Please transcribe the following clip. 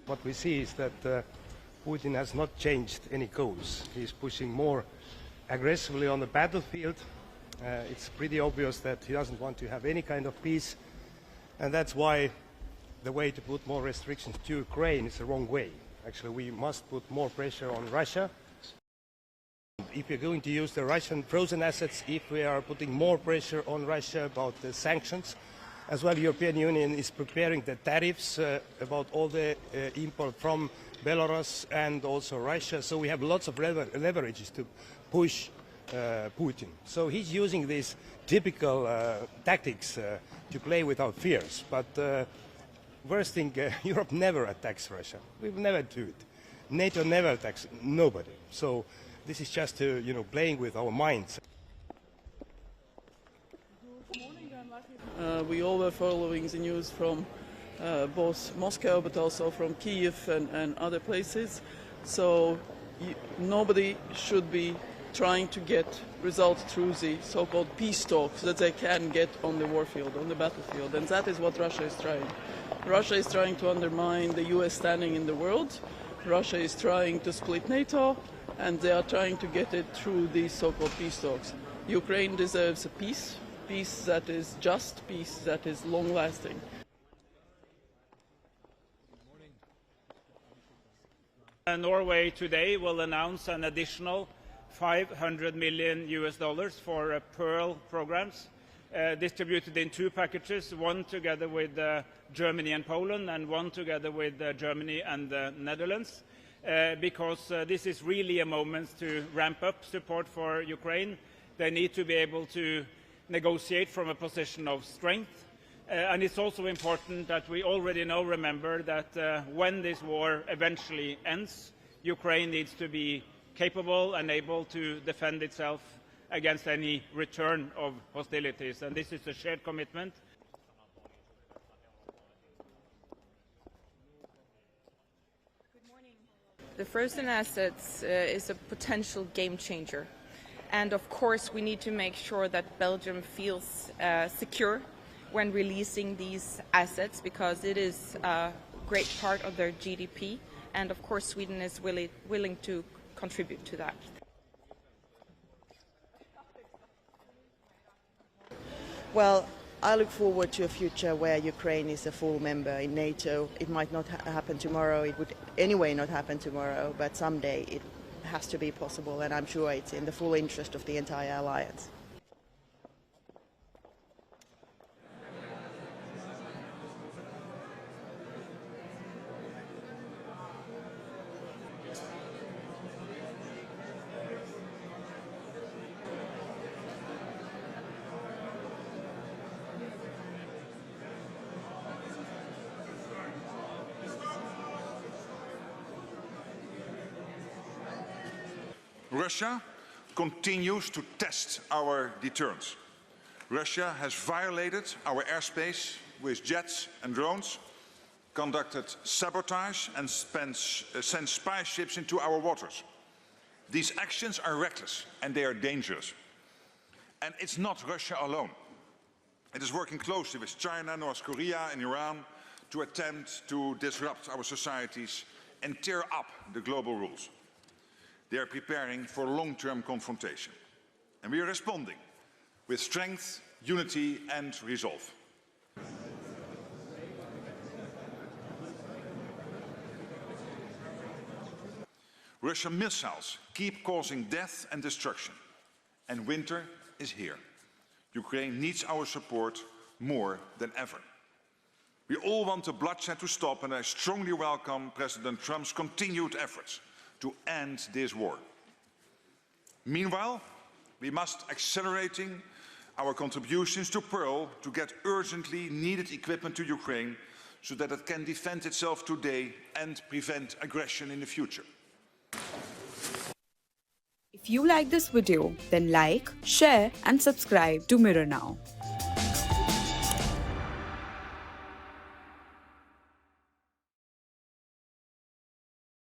What we see is that Putin has not changed any goals. He's pushing more aggressively on the battlefield. It's pretty obvious that he doesn't want to have any kind of peace, and that's why the way to put more restrictions to Ukraine is the wrong way. Actually, we must put more pressure on Russia. If we're going to use the Russian frozen assets, if we are putting more pressure on Russia about the sanctions, as well, the European Union is preparing the tariffs about all the import from Belarus and also Russia. So we have lots of leverages to push Putin. So he's using these typical tactics to play with our fears. But worst thing, Europe never attacks Russia. We will never do it. NATO never attacks nobody. So this is just playing with our minds. We all were following the news from both Moscow but also from Kiev and other places. So nobody should be trying to get results through the so-called peace talks that they can get on the warfield, on the battlefield. And that is what Russia is trying. Russia is trying to undermine the US standing in the world. Russia is trying to split NATO, and they are trying to get it through these so-called peace talks. Ukraine deserves a peace that is just, peace that is long-lasting. Norway today will announce an additional $500 million for Pearl programs, distributed in two packages, one together with Germany and Poland and one together with Germany and the Netherlands, because this is really a moment to ramp up support for Ukraine. They need to be able to negotiate from a position of strength. And it's also important that we already now remember that when this war eventually ends, Ukraine needs to be capable and able to defend itself against any return of hostilities. And this is a shared commitment. The frozen assets is a potential game changer. And of course, we need to make sure that Belgium feels secure when releasing these assets, because it is a great part of their GDP. And of course, Sweden is willing to contribute to that. Well, I look forward to a future where Ukraine is a full member in NATO. It might not happen tomorrow. It would anyway not happen tomorrow, but someday it has to be possible, and I'm sure it's in the full interest of the entire alliance. Russia continues to test our deterrence. Russia has violated our airspace with jets and drones, conducted sabotage and sent spy ships into our waters. These actions are reckless and they are dangerous. And it's not Russia alone. It is working closely with China, North Korea and Iran to attempt to disrupt our societies and tear up the global rules. They are preparing for long-term confrontation. And we are responding with strength, unity and resolve. Russian missiles keep causing death and destruction. And winter is here. Ukraine needs our support more than ever. We all want the bloodshed to stop, and I strongly welcome President Trump's continued efforts to end this war. Meanwhile, we must accelerate our contributions to Pearl to get urgently needed equipment to Ukraine so that it can defend itself today and prevent aggression in the future. If you like this video, then like, share and subscribe to Mirror Now.